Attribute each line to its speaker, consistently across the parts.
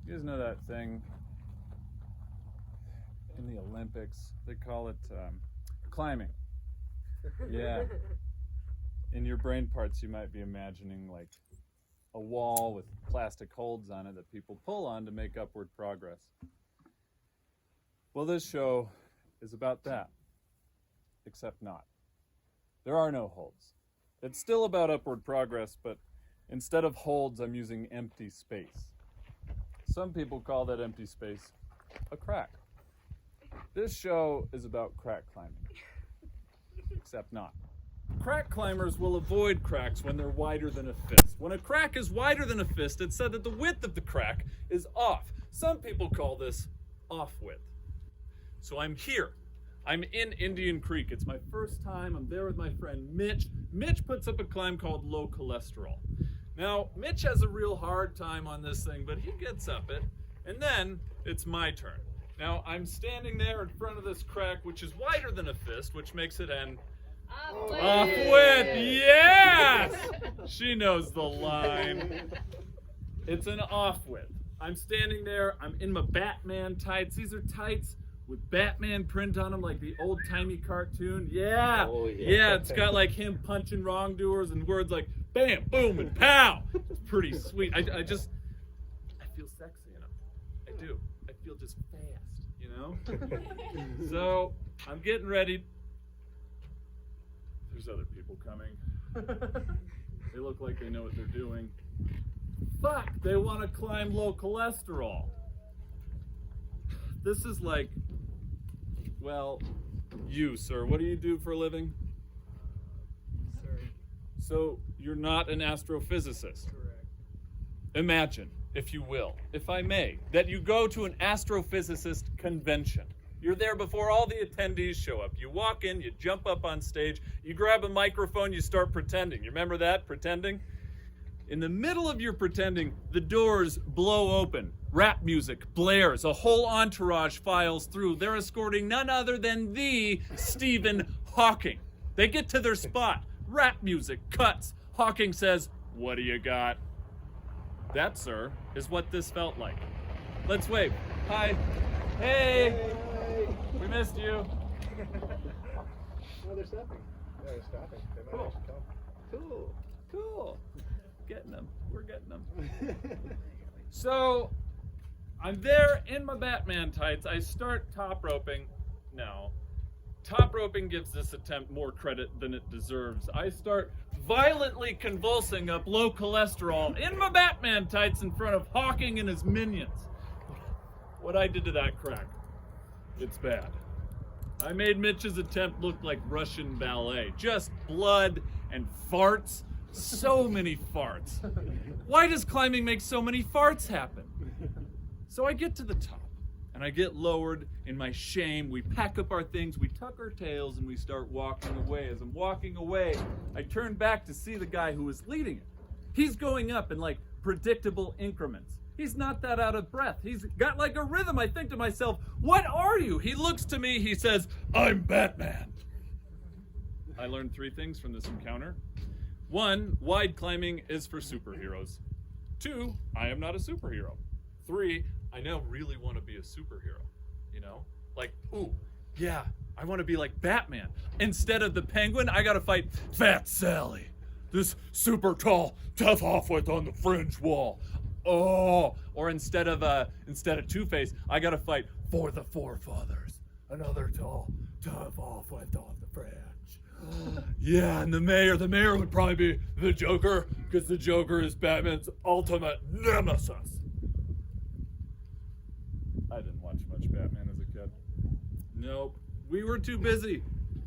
Speaker 1: You guys know that thing in the Olympics? They call it climbing. Yeah. In your brain parts, you might be imagining like a wall with plastic holds on it that people pull on to make upward progress. Well, this show is about that, except not. There are no holds. It's still about upward progress, but instead of holds, I'm using empty space. Some people call that empty space a crack. This show is about crack climbing, except not. Crack climbers will avoid cracks when they're wider than a fist. When a crack is wider than a fist, it's said that the width of the crack is off. Some people call this off-width. So I'm here. I'm in Indian Creek. It's my first time. I'm there with my friend Mitch. Mitch puts up a climb called low cholesterol. Now, Mitch has a real hard time on this thing, but he gets up it, and then it's my turn. Now, I'm standing there in front of this crack, which is wider than a fist, which makes it an off-width. Yes! She knows the line. It's an off-width. I'm standing there. I'm in my Batman tights. These are tights with Batman print on them, like the old-timey cartoon. Yeah.
Speaker 2: Oh, yeah.
Speaker 1: Yeah, it's got like him punching wrongdoers and words like bam, boom, and pow. It's pretty sweet. I feel sexy in them. I do. I feel just fast, you know? So I'm getting ready. There's other people coming. They look like they know what they're doing. Fuck, they want to climb low cholesterol. This is like, well, you, sir, what do you do for a living?
Speaker 3: Sir.
Speaker 1: So you're not an astrophysicist.
Speaker 3: Correct.
Speaker 1: Imagine, if you will, if I may, that you go to an astrophysicist convention. You're there before all the attendees show up. You walk in, you jump up on stage, you grab a microphone, you start pretending. You remember that, pretending? In the middle of your pretending, the doors blow open. Rap music blares. A whole entourage files through. They're escorting none other than the Stephen Hawking. They get to their spot. Rap music cuts. Hawking says, "What do you got?" That, sir, is what this felt like. Let's wave. Hi. Hey. We missed you.
Speaker 3: No, they're stopping. Yeah, they're stopping. They might
Speaker 1: Cool.
Speaker 3: actually come.
Speaker 1: Cool. Getting them. We're getting them. So, I'm there in my Batman tights. I start top roping. No. Top roping gives this attempt more credit than it deserves. I start violently convulsing up low cholesterol in my Batman tights in front of Hawking and his minions. What I did to that crack, it's bad. I made Mitch's attempt look like Russian ballet. Just blood and farts. So many farts. Why does climbing make so many farts happen? So I get to the top, and I get lowered in my shame. We pack up our things, we tuck our tails, and we start walking away. As I'm walking away, I turn back to see the guy who was leading it. He's going up in like predictable increments. He's not that out of breath. He's got like a rhythm. I think to myself, what are you? He looks to me, he says, "I'm Batman." I learned 3 things from this encounter. 1, wide climbing is for superheroes. 2, I am not a superhero. 3, I now really want to be a superhero. You know? Like, ooh, yeah, I want to be like Batman. Instead of the Penguin, I gotta fight Fat Sally. This super tall, tough offwidth on the fringe wall. Oh, or instead of Two-Face, I gotta fight for the forefathers. Another tall, tough offwidth on the fringe. Yeah, and the mayor would probably be the Joker, because the Joker is Batman's ultimate nemesis. I didn't watch much Batman as a kid. Nope. We were too busy.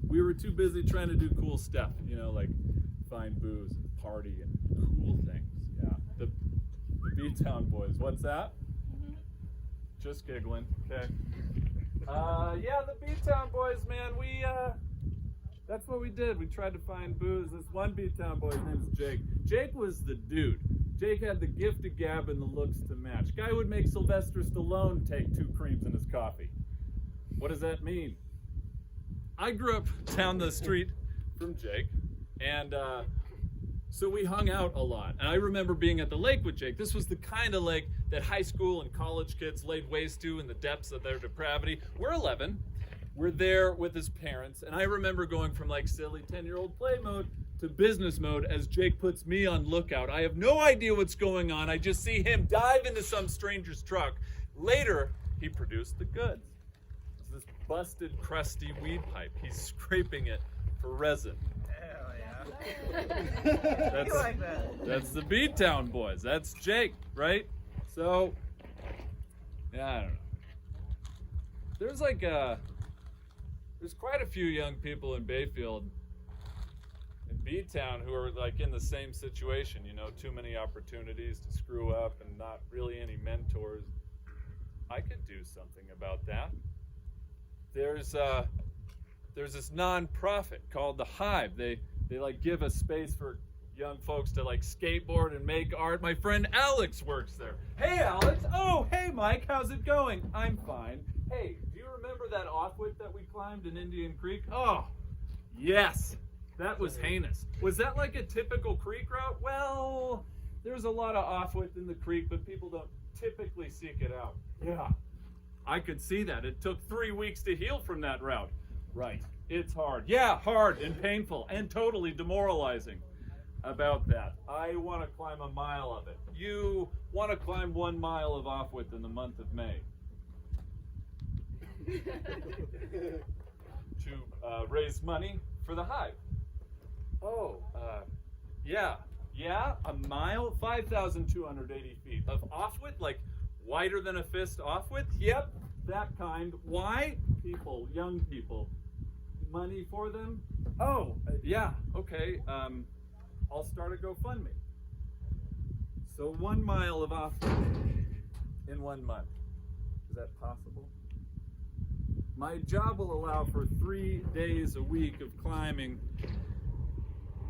Speaker 1: We were too busy trying to do cool stuff, you know, like find booze and party and cool things. Yeah. The B-Town Boys. What's that? Just giggling. Okay. Yeah, the B-Town Boys, man. That's what we did. We tried to find booze. This one B-Town boy, his name's Jake. Jake was the dude. Jake had the gift of gab and the looks to match. Guy would make Sylvester Stallone take 2 creams in his coffee. What does that mean? I grew up down the street from Jake, and So we hung out a lot. And I remember being at the lake with Jake. This was the kind of lake that high school and college kids laid waste to in the depths of their depravity. We're 11. We're there with his parents. And I remember going from like silly 10-year-old play mode to business mode as Jake puts me on lookout. I have no idea what's going on. I just see him dive into some stranger's truck. Later, he produced the goods. It's this busted, crusty weed pipe. He's scraping it for resin.
Speaker 3: Hell yeah. You like that?
Speaker 1: That's the B-Town boys. That's Jake, right? So, yeah, I don't know. There's like there's quite a few young people in Bayfield, in B-Town, who are like in the same situation, you know, too many opportunities to screw up and not really any mentors. I could do something about that. There's this non-profit called the Hive. They like give a space for young folks to like skateboard and make art. My friend Alex works there. Hey Alex. Oh, hey Mike, how's it going? I'm fine. Hey, do you remember that offwidth that we climbed in Indian Creek? Oh, yes. That was heinous. Was that like a typical creek route? Well, there's a lot of offwidth in the creek, but people don't typically seek it out. Yeah, I could see that. It took 3 weeks to heal from that route. Right. It's hard. Yeah, hard and painful and totally demoralizing about that. I want to climb a mile of it. You want to climb 1 mile of offwidth in the month of May. To raise money for the Hive. Oh, yeah, a mile, 5,280 feet of offwidth, like wider than a fist offwidth. Yep, that kind. Why? People, young people, money for them. Oh, yeah, okay. I'll start a GoFundMe. So 1 mile of offwidth in 1 month. Is that possible? My job will allow for 3 days a week of climbing.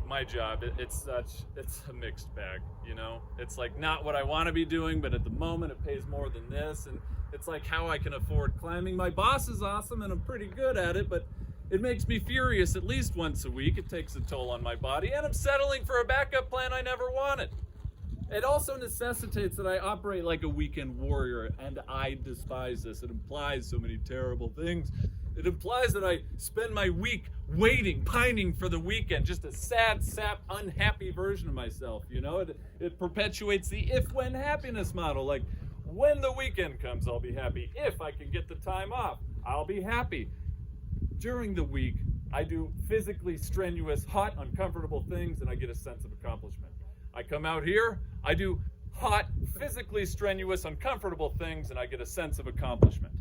Speaker 1: My job, it's a mixed bag, you know? It's like not what I want to be doing, but at the moment it pays more than this, and it's like how I can afford climbing. My boss is awesome and I'm pretty good at it, but it makes me furious at least once a week. It takes a toll on my body, and I'm settling for a backup plan I never wanted. It also necessitates that I operate like a weekend warrior, and I despise this. It implies so many terrible things. It implies that I spend my week waiting, pining for the weekend, just a sad, sap, unhappy version of myself, you know? It perpetuates the if-when happiness model, like when the weekend comes, I'll be happy. If I can get the time off, I'll be happy. During the week, I do physically strenuous, hot, uncomfortable things, and I get a sense of accomplishment. I come out here, I do hot, physically strenuous, uncomfortable things, and I get a sense of accomplishment.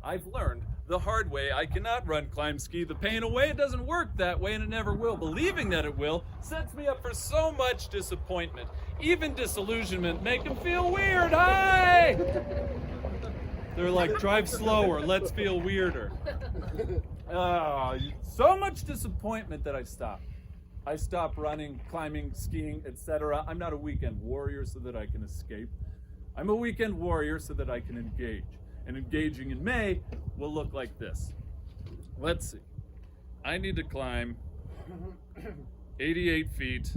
Speaker 1: I've learned the hard way I cannot run, climb, ski the pain away. It doesn't work that way, and it never will. Believing that it will sets me up for so much disappointment. Even disillusionment make them feel weird. Hi! They're like, drive slower, let's feel weirder. So much disappointment that I stop. I stop running, climbing, skiing, etc. I'm not a weekend warrior so that I can escape. I'm a weekend warrior so that I can engage. And engaging in May will look like this. Let's see. I need to climb 88 feet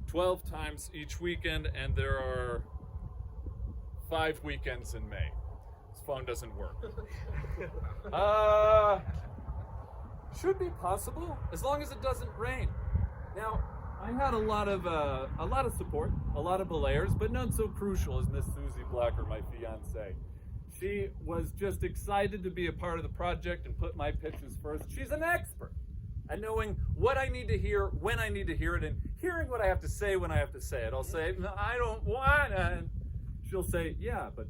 Speaker 1: 12 times each weekend, and there are 5 weekends in May. This phone doesn't work. Should be possible, as long as it doesn't rain. Now, I had a lot of support, a lot of belayers, but none so crucial as Miss Susie Blacker, my fiance. She was just excited to be a part of the project and put my pitches first. She's an expert at knowing what I need to hear, when I need to hear it, and hearing what I have to say when I have to say it. I'll say, no, I don't want it. And she'll say, yeah, but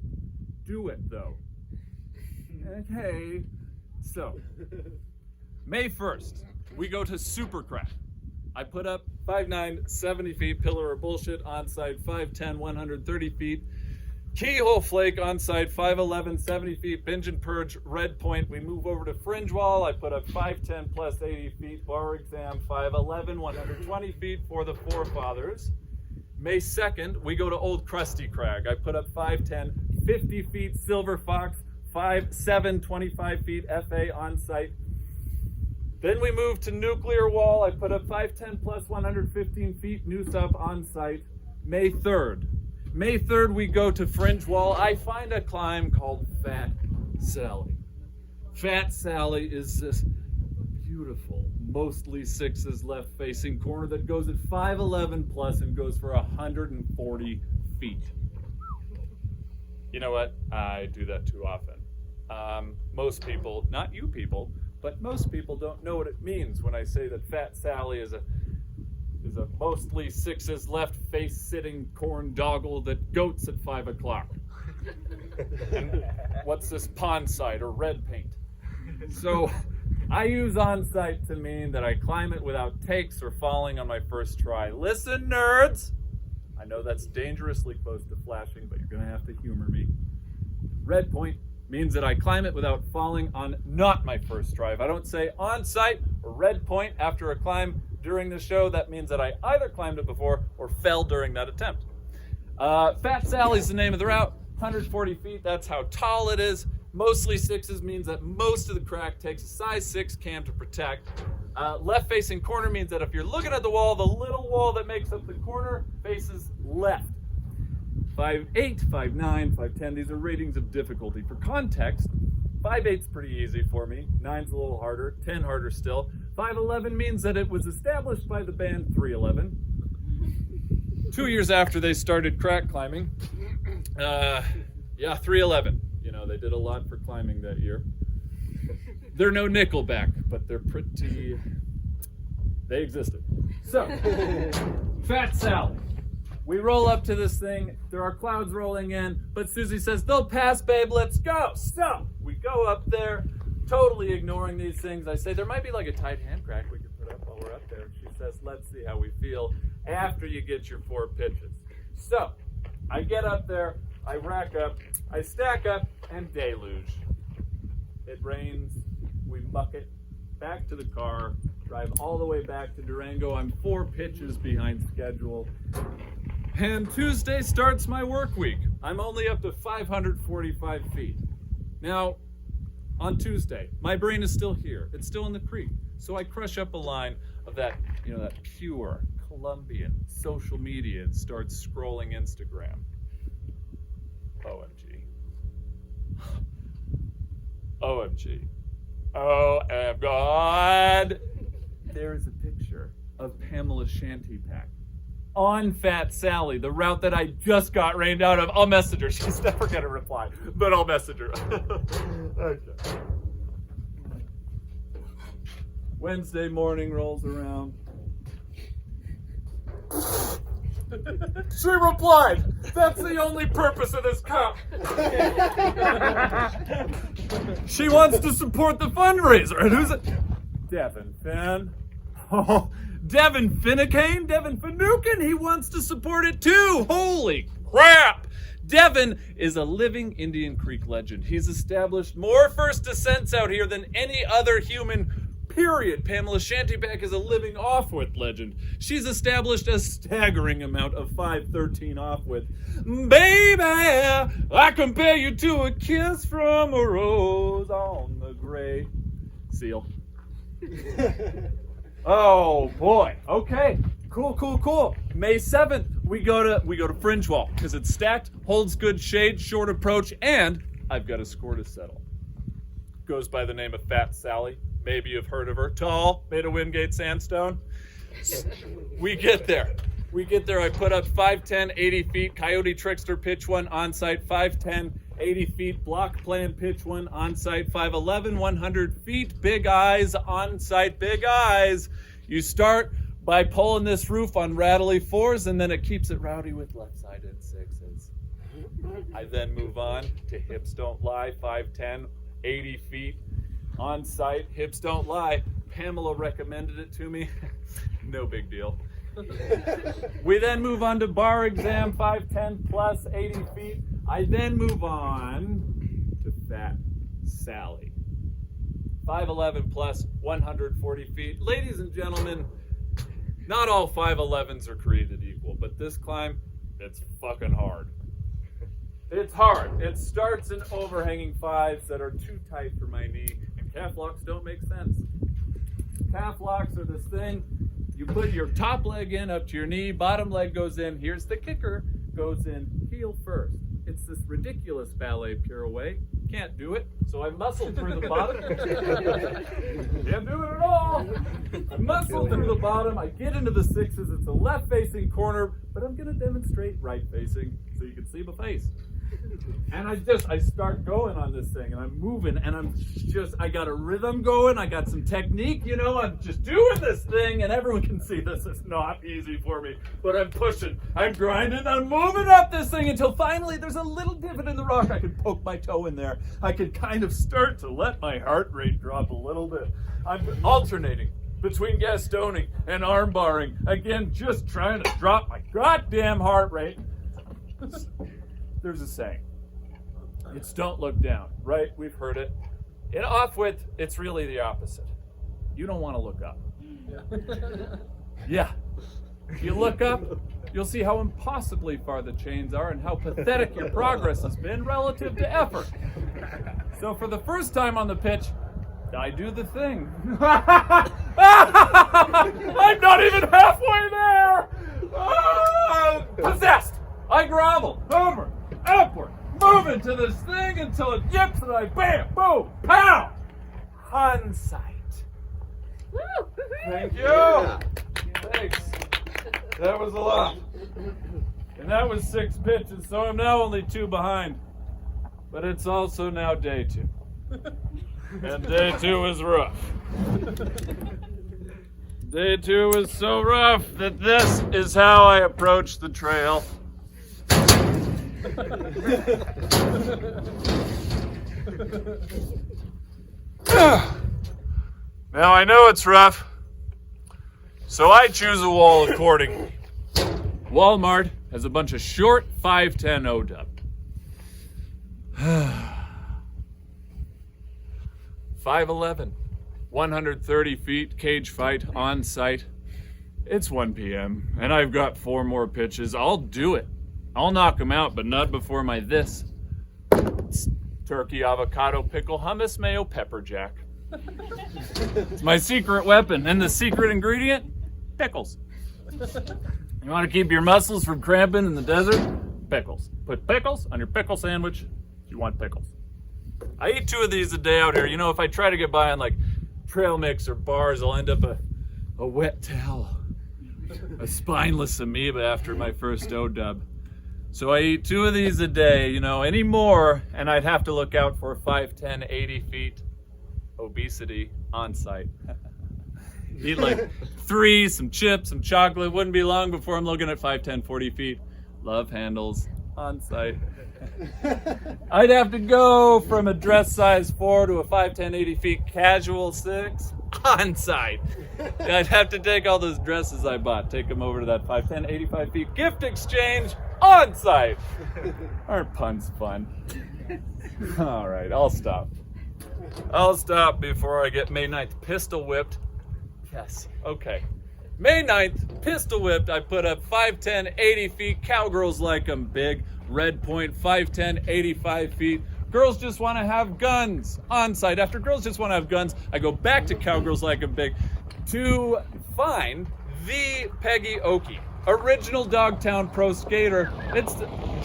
Speaker 1: do it, though. Okay, so May 1st, we go to Supercrack. I put up 5'9", 70 feet, pillar of bullshit, onside 5'10", 130 feet. Keyhole flake onside 5'11", 70 feet, binge and purge, red point. We move over to fringe wall. I put up 5'10" plus 80 feet, bar exam 5'11", 120 feet for the forefathers. May 2nd, we go to Old Krusty Crag. I put up 5'10", 50 feet, silver fox, 5'7", 25 feet, FA on site. Then we move to nuclear wall. I put up 510 plus 115 feet, noose up on site, May 3rd. May 3rd, we go to fringe wall. I find a climb called Fat Sally. Fat Sally is this beautiful, mostly sixes left facing corner that goes at 5'11 plus and goes for 140 feet. You know what? I do that too often. Most people, not you people, but most people don't know what it means when I say that Fat Sally is a mostly sixes left face sitting corn doggle that goats at 5 o'clock. And what's this pond site or red paint? So I use on site to mean that I climb it without takes or falling on my first try. Listen, nerds! I know that's dangerously close to flashing, but you're gonna have to humor me. Red point means that I climb it without falling on not my first try. If I don't say on site or red point after a climb during the show, that means that I either climbed it before or fell during that attempt. Fat Sally's the name of the route, 140 feet, that's how tall it is. Mostly sixes means that most of the crack takes a size 6 cam to protect. Left facing corner means that if you're looking at the wall, the little wall that makes up the corner faces left. 5'8", 5'9", 5'10", these are ratings of difficulty. For context, 5'8's pretty easy for me, 9's a little harder, 10 harder still. 5'11 means that it was established by the band 311. 2 years after they started crack climbing. 311. You know, they did a lot for climbing that year. They're no Nickelback, but they're pretty, they existed. So, Fat Sally. We roll up to this thing, there are clouds rolling in, but Susie says, they'll pass, babe, let's go. So, we go up there, totally ignoring these things. I say, there might be like a tight hand crack we could put up while we're up there. She says, let's see how we feel after you get your 4 pitches. So, I get up there, I rack up, I stack up, and deluge. It rains, we muck it, back to the car, drive all the way back to Durango. I'm 4 pitches behind schedule. And Tuesday starts my work week. I'm only up to 545 feet. Now, on Tuesday, my brain is still here. It's still in the creek. So I crush up a line of that, that pure Colombian social media and start scrolling Instagram. OMG. OMG. Oh, and God. There is a picture of Pamela Shantypack on Fat Sally, the route that I just got rained out of. I'll message her. She's never going to reply, but I'll message her. Okay. Wednesday morning rolls around. She replied, that's the only purpose of this cup. She wants to support the fundraiser. And who's it? Devin Finn. Oh, Devin Finnecane? Devin Finucane, he wants to support it too. Holy crap. Devin is a living Indian Creek legend. He's established more first descents out here than any other human, period. Pamela Shantypack is a living offwidth legend. She's established a staggering amount of 513 offwidth. Baby, I compare you to a kiss from a rose on the gray seal. Oh boy. Okay. Cool. May 7th, we go to Fringe Wall because it's stacked, holds good shade, short approach, and I've got a score to settle. Goes by the name of Fat Sally. Maybe you've heard of her. Tall, made of Wingate sandstone. We get there. I put up 5'10", 80 feet. Coyote Trickster pitch 1 on site. 5'10", 80 feet. Block plan pitch 1 on site. 5'11", 100 feet. Big eyes on site. Big eyes. You start by pulling this roof on rattly 4s, and then it keeps it rowdy with left-sided 6s. I then move on to Hips Don't Lie. 5'10", 80 feet. On site, hips don't lie. Pamela recommended it to me. No big deal. We then move on to bar exam, 5'10 plus 80 feet. I then move on to Fat Sally. 5'11 plus 140 feet. Ladies and gentlemen, not all 5'11s are created equal, but this climb, it's fucking hard. It's hard. It starts in overhanging 5s that are too tight for my knee. Calf locks don't make sense. calf locks are this thing. You put your top leg in up to your knee, bottom leg goes in. Here's the kicker, goes in heel first. It's this ridiculous ballet pirouette. Can't do it, so I muscle through the bottom. Can't do it at all. I muscle through the bottom. I get into the sixes. It's a left-facing corner, but I'm going to demonstrate right-facing so you can see my face. And I start going on this thing, and I'm moving, and I got a rhythm going, I got some technique, you know, I'm just doing this thing, and everyone can see this is not easy for me, but I'm pushing, I'm grinding, I'm moving up this thing until finally there's a little divot in the rock. I can poke my toe in there. I can kind of start to let my heart rate drop a little bit. I'm alternating between gastoning and arm barring. Again, just trying to drop my goddamn heart rate. There's a saying, it's don't look down, right? We've heard it. In off-width, it's really the opposite. You don't want to look up. Yeah. If you look up, you'll see how impossibly far the chains are and how pathetic your progress has been relative to effort. So for the first time on the pitch, I do the thing. I'm not even halfway there! Possessed! I grovel, over, upward, moving to this thing until it yips and I bam, boom, pow! On sight. Thank you. Yeah. Thanks. That was a lot. And that was 6 pitches, so I'm now only 2 behind. But it's also now day 2. And day 2 is rough. Day 2 is so rough that this is how I approach the trail. Now I know it's rough, so I choose a wall accordingly. Walmart has a bunch of short 5'10" O-dub. 5'11", 130 feet, cage fight, on site. It's 1 p.m., and I've got 4 more pitches. I'll do it. I'll knock them out, but not before my this. It's turkey, avocado, pickle, hummus, mayo, pepper jack. It's my secret weapon, and the secret ingredient? Pickles. You want to keep your muscles from cramping in the desert? Pickles. Put pickles on your pickle sandwich if you want pickles. I eat 2 of these a day out here. You know, if I try to get by on like trail mix or bars, I'll end up a wet towel. A spineless amoeba after my first O-dub. So I eat 2 of these a day, you know, any more, and I'd have to look out for 5'10", 80 feet obesity on site. Eat like 3, some chips, some chocolate. Wouldn't be long before I'm looking at 5'10", 40 feet. Love handles on site. I'd have to go from a dress size 4 to a 5'10", 80 feet casual 6 on site. I'd have to take all those dresses I bought, take them over to that 5'10", 85 feet gift exchange on site. Aren't puns fun? All right, I'll stop. I'll stop before I get May 9th pistol whipped. Yes, okay. May 9th, pistol whipped. I put up 5'10", 80 feet. Cowgirls like 'em big. Red point, 5'10", 85 feet. Girls just want to have guns on site. After girls just want to have guns, I go back to Cowgirls Like 'em Big to find the Peggy Oki, original Dogtown pro skater. It's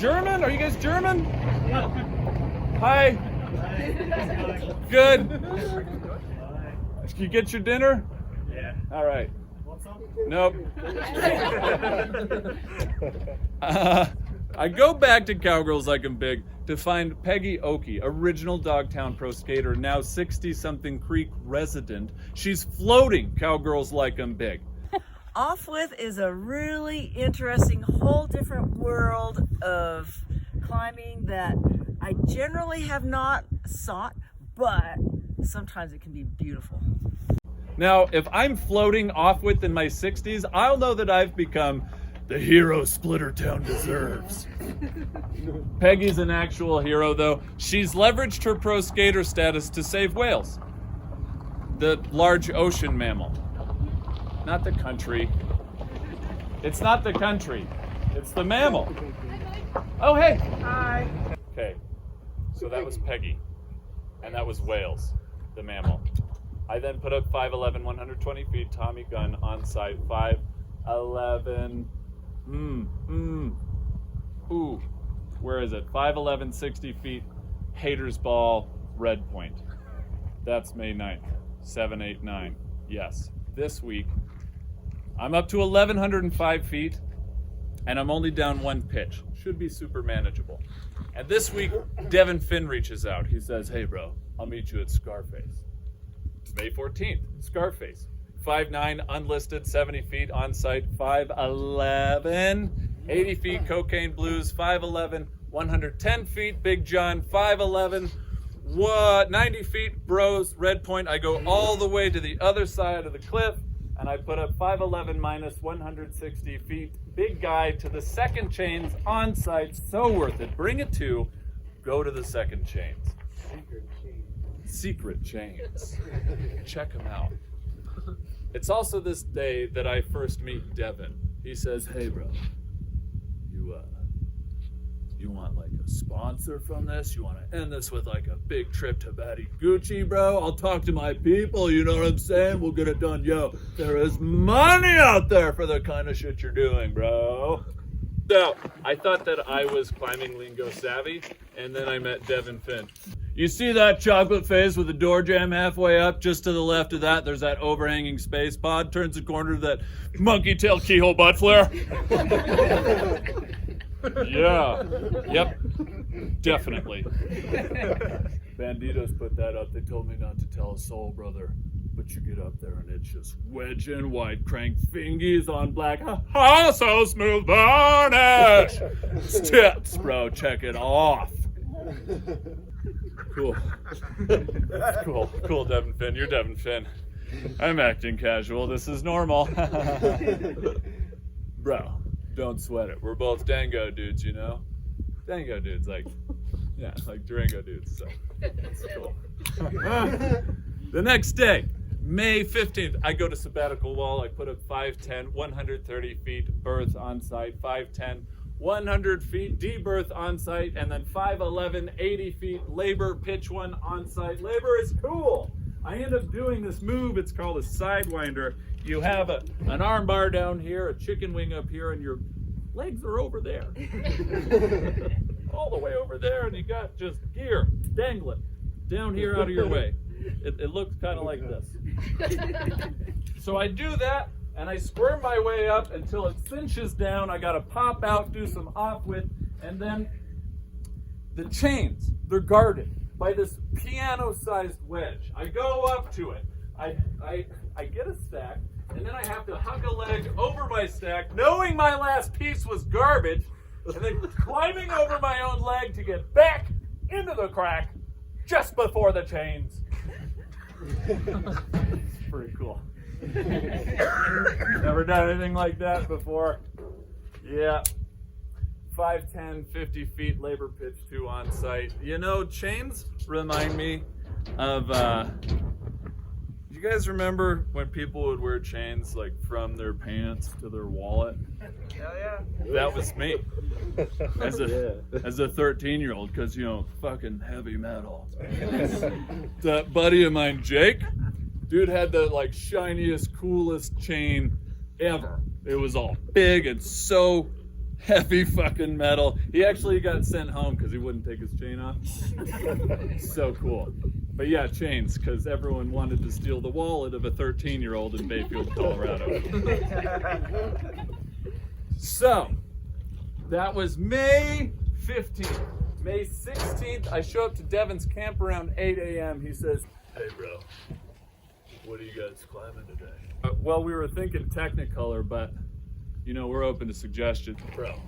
Speaker 1: German? Are you guys German? Yeah. Hi. Good. Did you get your dinner?
Speaker 3: Yeah.
Speaker 1: All right.
Speaker 3: Want some?
Speaker 1: Nope. I go back to Cowgirls Like 'em Big to find Peggy Oki, original Dogtown pro skater, now 60-something Creek resident. She's floating Cowgirls Like 'em Big.
Speaker 2: Offwidth is a really interesting, whole different world of climbing that I generally have not sought, but sometimes it can be beautiful.
Speaker 1: Now, if I'm floating Offwidth in my 60s, I'll know that I've become the hero Splittertown deserves. Peggy's an actual hero, though. She's leveraged her pro skater status to save whales, the large ocean mammal. Not the country. It's not the country. It's the mammal. Oh, hey.
Speaker 2: Hi.
Speaker 1: Okay, so that was Peggy, and that was whales, the mammal. I then put up 5'11", 120 feet, Tommy gun on site, 5'11", ooh, where is it? 5'11", 60 feet, Haters Ball, red point. That's May 9th, 7, 8, 9. Yes, this week, I'm up to 1,105 feet, and I'm only down one pitch. Should be super manageable. And this week, Devin Finn reaches out. He says, hey bro, I'll meet you at Scarface. May 14th, Scarface. 5'9", unlisted, 70 feet on site, 5'11", 80 feet, Cocaine Blues, 5'11", 110 feet, Big John, 5'11", 90 feet, Bros, Red Point. I go all the way to the other side of the cliff, and I put up 5'11" minus 160 feet, Big Guy to the second chains on site. So worth it. Bring it to, go to the second chains. Secret chains. Check them out. It's also this day that I first meet Devin. He says, hey bro, you want like a sponsor from this? You want to end this with like a big trip to Batty Gucci, bro? I'll talk to my people, you know what I'm saying? We'll get it done. Yo, there is money out there for the kind of shit you're doing, bro. So, I thought that I was climbing lingo savvy, and then I met Devin Finn. You see that chocolate face with the door jamb halfway up? Just to the left of that, there's that overhanging space pod. Turns the corner to that monkey tail keyhole butt flare. Yeah. Yep. Definitely. Banditos put that up. They told me not to tell a soul, brother. But you get up there and it's just wedging white crank fingies on black. Ha, so smooth varnish. Tits, bro. Check it off. Cool. Cool, Devin Finn. You're Devin Finn. I'm acting casual. This is normal. Bro, don't sweat it. We're both Dango dudes, you know? Dango dudes, like Durango dudes, so it's cool. The next day, May 15th, I go to Sabbatical Wall. I put up 5'10", 130 feet, berth on site, 5'10", 100 feet, D-berth on site, and then 5'11", 80 feet, labor, pitch one on site. Labor is cool. I end up doing this move. It's called a sidewinder. You have an arm bar down here, a chicken wing up here, and your legs are over there. All the way over there, and you got just gear dangling down here out of your way. It looks kind of like this. So I do that, and I squirm my way up until it cinches down. I gotta pop out, do some off-width, and then the chains, they're guarded by this piano-sized wedge. I go up to it. I get a stack, and then I have to hook a leg over my stack, knowing my last piece was garbage, and then climbing over my own leg to get back into the crack just before the chains. It's pretty cool. Never done anything like that before. Yeah. 5'10", 50 feet, labor pitch 2 on site. You know, chains remind me of, you guys remember when people would wear chains like from their pants to their wallet?
Speaker 3: Hell yeah.
Speaker 1: That was me as a 13-year-old, because, you know, fucking heavy metal. That buddy of mine, Jake, dude had the like shiniest, coolest chain ever. It was all big and so heavy fucking metal. He actually got sent home because he wouldn't take his chain off. So cool. But yeah, chains, because everyone wanted to steal the wallet of a 13-year-old in Bayfield, Colorado. So, that was May 15th. May 16th, I show up to Devin's camp around 8 a.m. He says, hey bro, what are you guys climbing today? Well, we were thinking Technicolor, but you know, we're open to suggestions. Bro,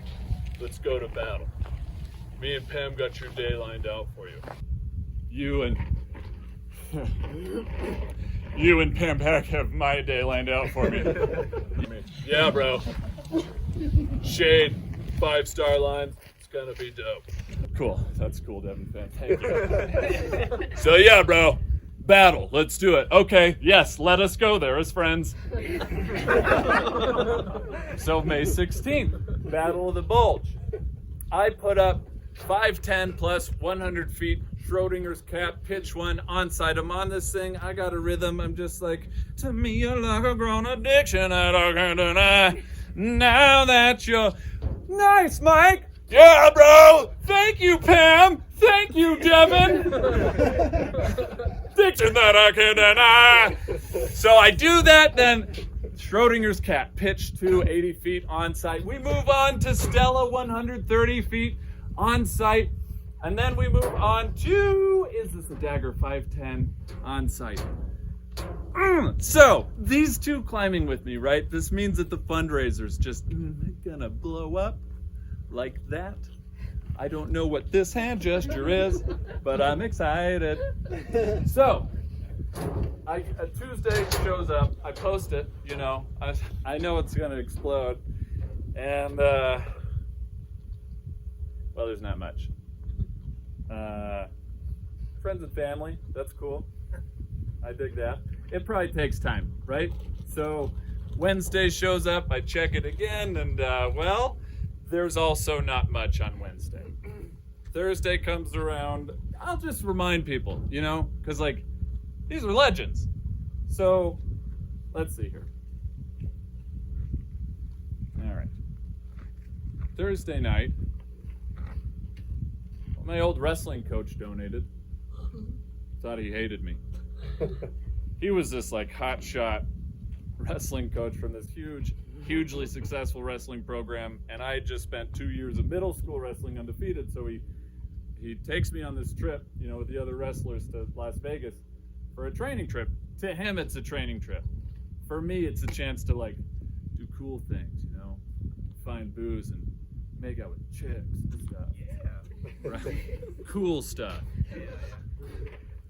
Speaker 1: let's go to battle. Me and Pam got your day lined out for you. You and Pam Pack have my day lined out for me. Yeah, bro. Shade, 5-star lines. It's gonna be dope. Cool. That's cool, Devin Fan. Thank you. So yeah, bro. Battle. Let's do it. Okay. Yes. Let us go there as friends. So May 16th, Battle of the Bulge. I put up 5'10" plus 100 feet, Schrodinger's cat, pitch one, onside. I'm on this thing, I got a rhythm. I'm just like, to me you're like a grown addiction that I can't deny. Now that you're nice, Mike. Yeah, bro. Thank you, Pam. Thank you, Devin. Addiction that I can't deny. So I do that, then Schrodinger's cat, pitch to 80 feet on site. We move on to Stella, 130 feet on site. And then we move on to, is this a dagger, 510 on site. So these two climbing with me, right? This means that the fundraiser's just gonna blow up like that. I don't know what this hand gesture is, but I'm excited. So, a Tuesday shows up, I post it, you know, I know it's gonna explode, and well, there's not much. Friends and family, that's cool. I dig that. It probably takes time, right? So Wednesday shows up, I check it again, and well, there's also not much on Wednesday. Thursday comes around, I'll just remind people, you know, because like, these are legends. So, let's see here. All right. Thursday night, my old wrestling coach donated. Thought he hated me. He was this like hotshot wrestling coach from this hugely successful wrestling program, and I had just spent 2 years of middle school wrestling undefeated, so he takes me on this trip, you know, with the other wrestlers to Las Vegas for a training trip. To him, it's a training trip. For me, it's a chance to like do cool things, you know, find booze and make out with chicks and stuff. Yeah. Right? Cool stuff.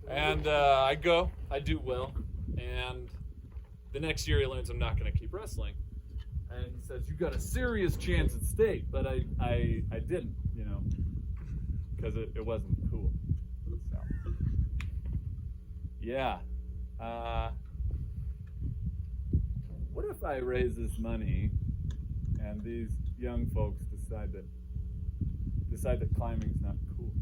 Speaker 1: And I do well, and the next year he learns I'm not going to keep wrestling, and he says, you got a serious chance at state, but I didn't, you know, because it wasn't cool. So, yeah. What if I raise this money and these young folks decide that climbing's not cool?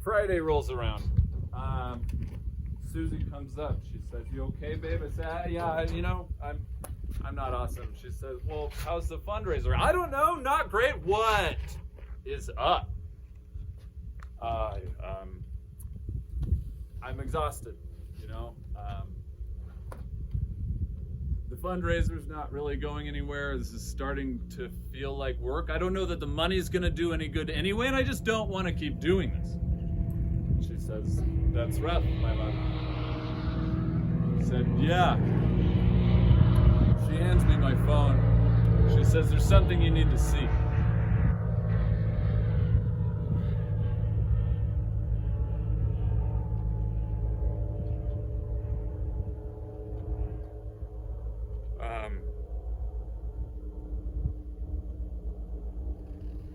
Speaker 1: Friday rolls around. Susie comes up. She says, "You okay, babe?" I say, "Yeah, you know, I'm not awesome." She says, "Well, how's the fundraiser?" "I don't know, not great." "What is up?" I'm exhausted, you know. The fundraiser's not really going anywhere. This is starting to feel like work. I don't know that the money's gonna do any good anyway, and I just don't want to keep doing this. She says, "That's rough, my love." I said, "Yeah." She hands me my phone. She says, "There's something you need to see."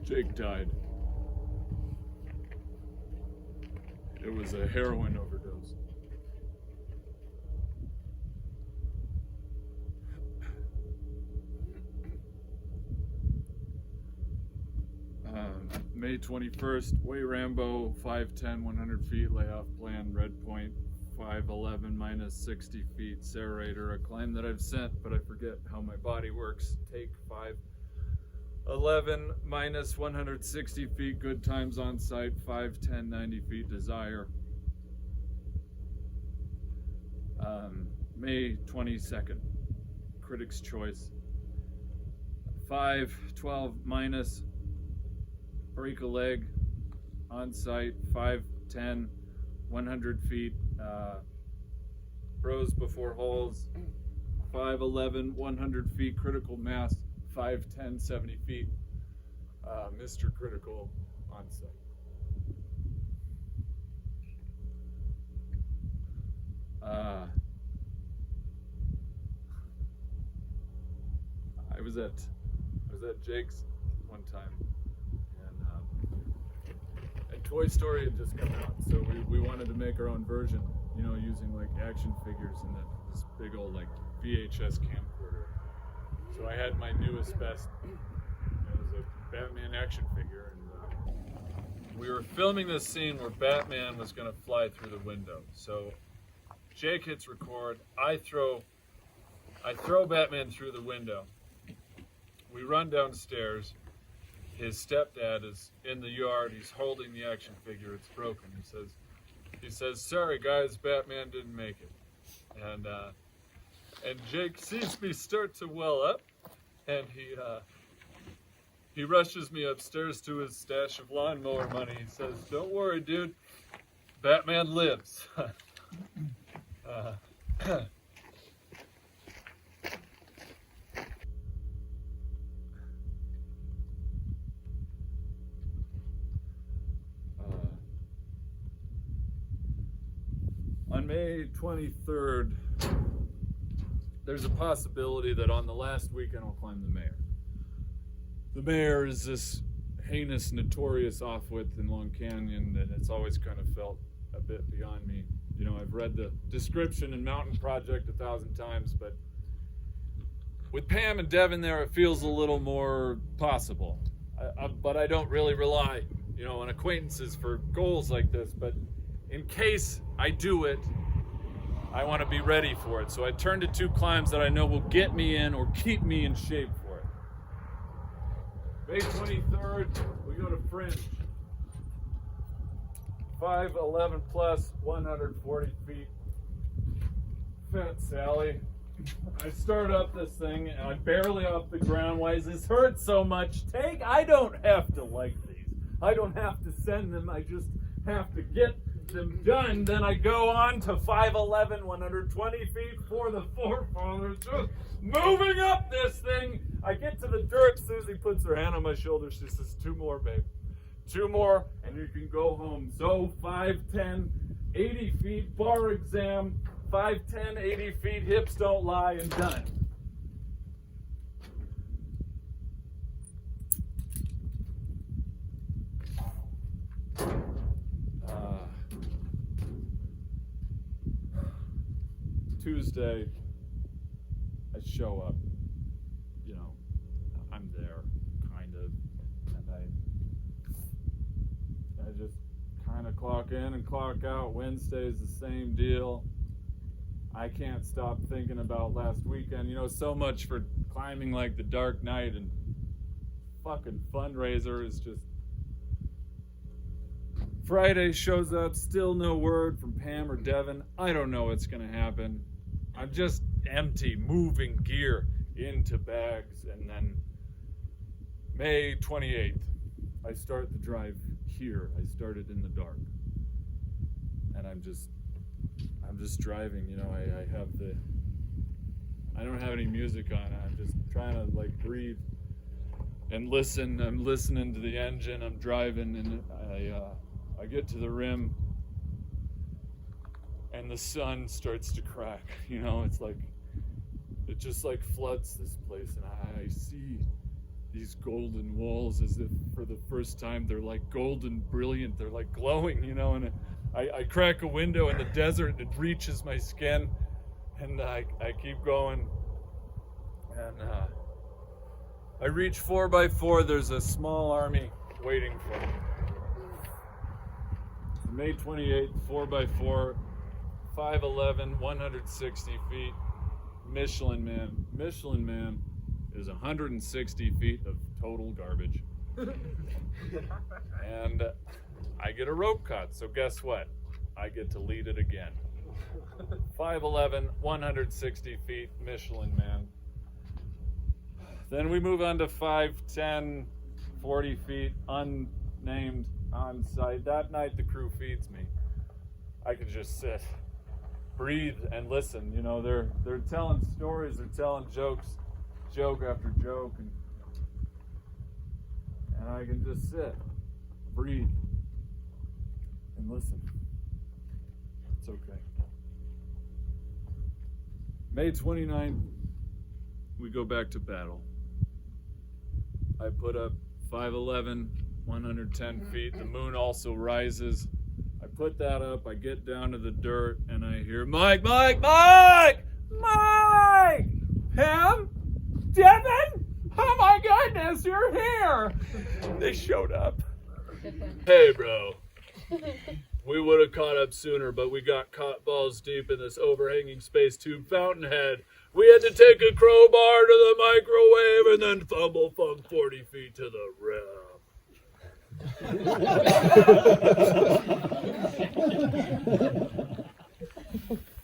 Speaker 1: Jake died. It was a heroin overdose. May 21st, Way Rambo, 510, 100 feet, layoff plan, red point, 511 minus 60 feet, serrator, a climb that I've sent, but I forget how my body works. Take 511 minus 160 feet, good times on site, 510, 90 feet, desire. May 22nd, Critic's Choice, 512 minus, break a leg, on site, 510, 100 feet, bros before holes, 511, 100 feet, critical mass, 510, 70 feet, Mr. Critical on site. I was at Jake's one time, and Toy Story had just come out, so we wanted to make our own version, you know, using like action figures and this big old like VHS camcorder. So I had my newest best, it was a Batman action figure, and we were filming this scene where Batman was going to fly through the window. So Jake hits record. I throw Batman through the window. We run downstairs. His stepdad is in the yard. He's holding the action figure. It's broken. He says, "Sorry guys, Batman didn't make it." And Jake sees me start to well up, and he rushes me upstairs to his stash of lawnmower money. He says, "Don't worry, dude. Batman lives." On May 23rd, there's a possibility that on the last weekend I'll climb the Mayor. The Mayor is this heinous, notorious offwidth in Long Canyon that it's always kind of felt a bit beyond me. You know, I've read the description in Mountain Project 1,000 times, but with Pam and Devin there, it feels a little more possible. But I don't really rely, on acquaintances for goals like this. But in case I do it, I want to be ready for it. So I turn to 2 climbs that I know will get me in or keep me in shape for it. May 23rd, we go to Fringe. 511 plus 140 feet. Fat Sally. I start up this thing and I'm barely off the ground. Why does this hurt so much? I don't have to like these. I don't have to send them. I just have to get them done. Then I go on to 511, 120 feet for the forefathers. Just moving up this thing. I get to the dirt. Susie puts her hand on my shoulder. She says, 2 more, babe. 2 more, and you can go home. So 5, 10, 80 feet, bar exam. 5, 10, 80 feet, hips don't lie, and done. Tuesday, I show up. I'm there, kind of, and I just kind of clock in and clock out. Wednesday's the same deal. I can't stop thinking about last weekend. So much for climbing like the Dark Knight, and fucking fundraiser is just... Friday shows up, still no word from Pam or Devin. I don't know what's gonna happen. I'm just empty, moving gear into bags. And then May 28th, I start the drive here. I started in the dark. And I'm just driving, I don't have any music on. I'm just trying to breathe and listen. I'm listening to the engine. I'm driving, and I get to the rim, and the sun starts to crack. It just floods this place, and I see these golden walls as if for the first time they're golden, brilliant. They're glowing, and I crack a window in the desert, and it reaches my skin, and I keep going, and I reach 4x4. There's a small army waiting for me. May 28th, 4x4, 511, 160 feet, Michelin Man. Michelin Man is 160 feet of total garbage. And I get a rope cut, so guess what? I get to lead it again. 511, 160 feet, Michelin Man. Then we move on to 510, 40 feet, unnamed, on site. That night the crew feeds me. I can just sit, breathe, and listen. They're telling stories, they're telling jokes, joke after joke, and I can just sit, breathe, and listen. It's okay. May 29th, we go back to battle. I put up 511, 110 feet. The moon also rises. I put that up. I get down to the dirt, and I hear, Mike! Pam? Devin? Oh my goodness, you're here! They showed up.
Speaker 4: Hey, bro. We would have caught up sooner, but we got caught balls deep in this overhanging space tube fountainhead. We had to take a crowbar to the microwave and then fumble funk 40 feet to the rim.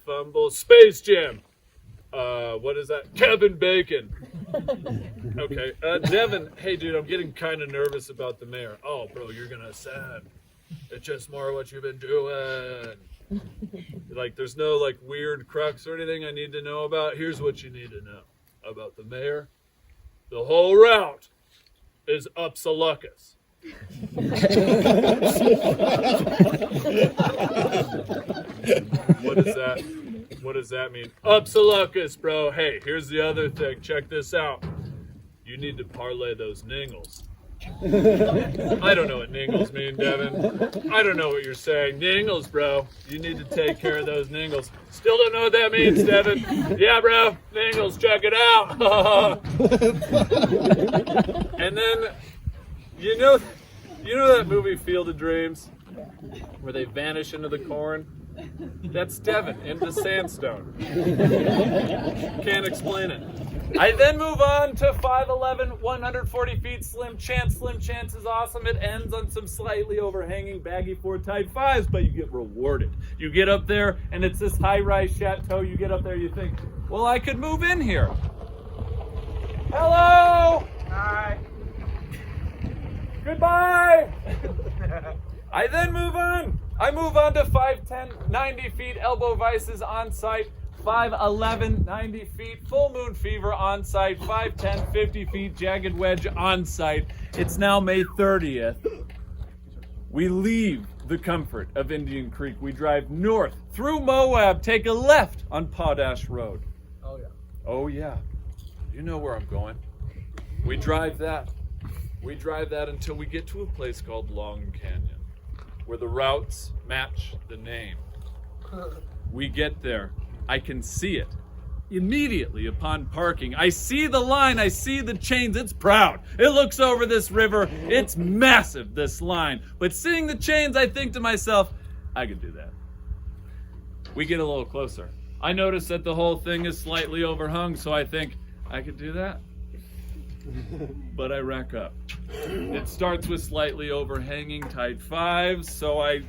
Speaker 4: Fumble Space Jam. What is that? Kevin Bacon. Okay, Devin. Hey, dude, I'm getting kind of nervous about the mayor. Oh, bro, you're gonna ascend. It's just more what you've been doing. Like, there's no like weird crux or anything I need to know about. Here's what you need to know about the mayor. The whole route is Upsaluckus. What is that? What does that mean? Upsaluckus, bro. Hey, here's the other thing. Check this out. You need to parlay those ningles. I don't know what ningles mean, Devin. I don't know what you're saying. Ningles, bro. You need to take care of those ningles. Still don't know what that means, Devin. Yeah, bro. Ningles, check it out. And then, you know that movie Field of Dreams, where they vanish into the corn? That's Devin into sandstone. Can't explain it. I then move on to 5'11", 140 feet, Slim Chance. Slim Chance is awesome. It ends on some slightly overhanging baggy 4 Type 5s, but you get rewarded. You get up there, and it's this high-rise chateau. You get up there, you think, well, I could move in here. Hello!
Speaker 3: Hi.
Speaker 1: Goodbye! I then move on. I move on to 5'10", 90 feet, elbow vices on site. 5'11", 90 feet, full moon fever on site. 5'10", 50 feet, jagged wedge on site. It's now May 30th. We leave the comfort of Indian Creek. We drive north through Moab, take a left on Potash Road.
Speaker 3: Oh, yeah.
Speaker 1: Oh, yeah. You know where I'm going. We drive that. We drive that until we get to a place called Long Canyon, where the routes match the name. We get there. I can see it. Immediately upon parking, I see the line, I see the chains. It's proud. It looks over this river. It's massive, this line. But seeing the chains, I think to myself, I could do that. We get a little closer. I notice that the whole thing is slightly overhung, so I think, I could do that. But I rack up. It starts with slightly overhanging Type 5s, so I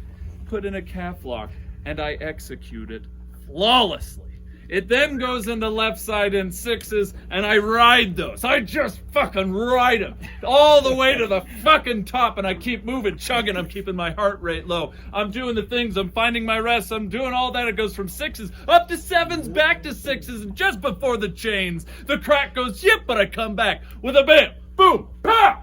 Speaker 1: put in a calf lock and I execute it flawlessly. It then goes into left side in 6s, and I ride those. I just fucking ride them all the way to the fucking top, and I keep moving, chugging. I'm keeping my heart rate low. I'm doing the things. I'm finding my rest. I'm doing all that. It goes from 6s up to 7s, back to 6s, and just before the chains, the crack goes, yep, but I come back with a bam, boom, pow!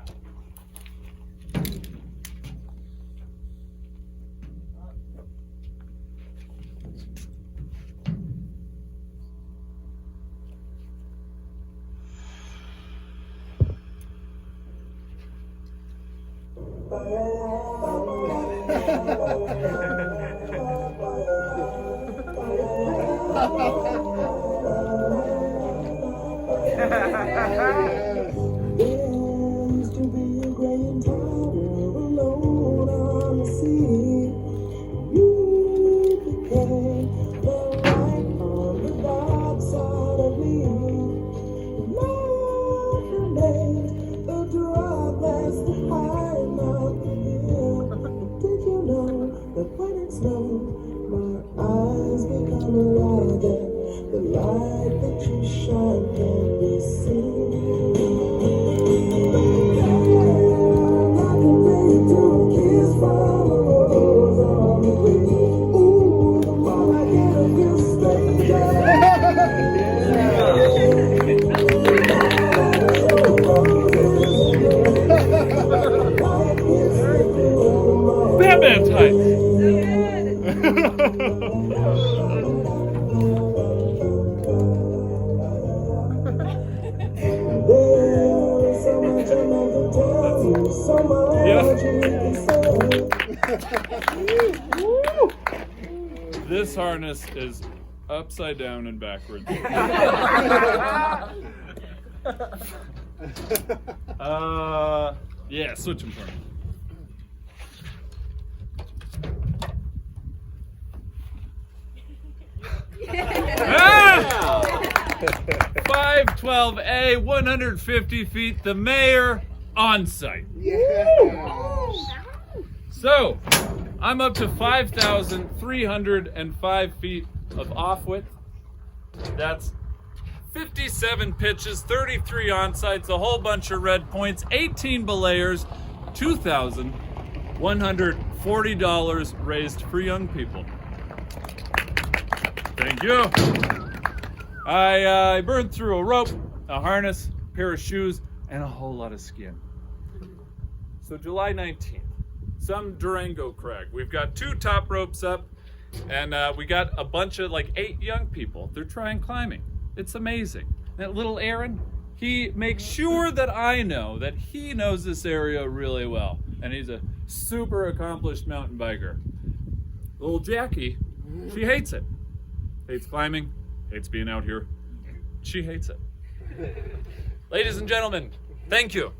Speaker 1: Batman tights. This harness is upside down and backwards. Yeah, switch them for me. 512A, 150 feet, the mayor on site. So, I'm up to 5,305 feet of off width. That's 57 pitches, 33 on sites, a whole bunch of red points, 18 belayers, $2,140 raised for young people. Thank you. I burned through a rope, a harness, a pair of shoes, and a whole lot of skin. So July 19th, some Durango crag. We've got 2 top ropes up, and we got a bunch of 8 young people. They're trying climbing. It's amazing. That little Aaron, he makes sure that I know that he knows this area really well. And he's a super accomplished mountain biker. Little Jackie, she hates it. Hates climbing, hates being out here. She hates it. Ladies and gentlemen, thank you.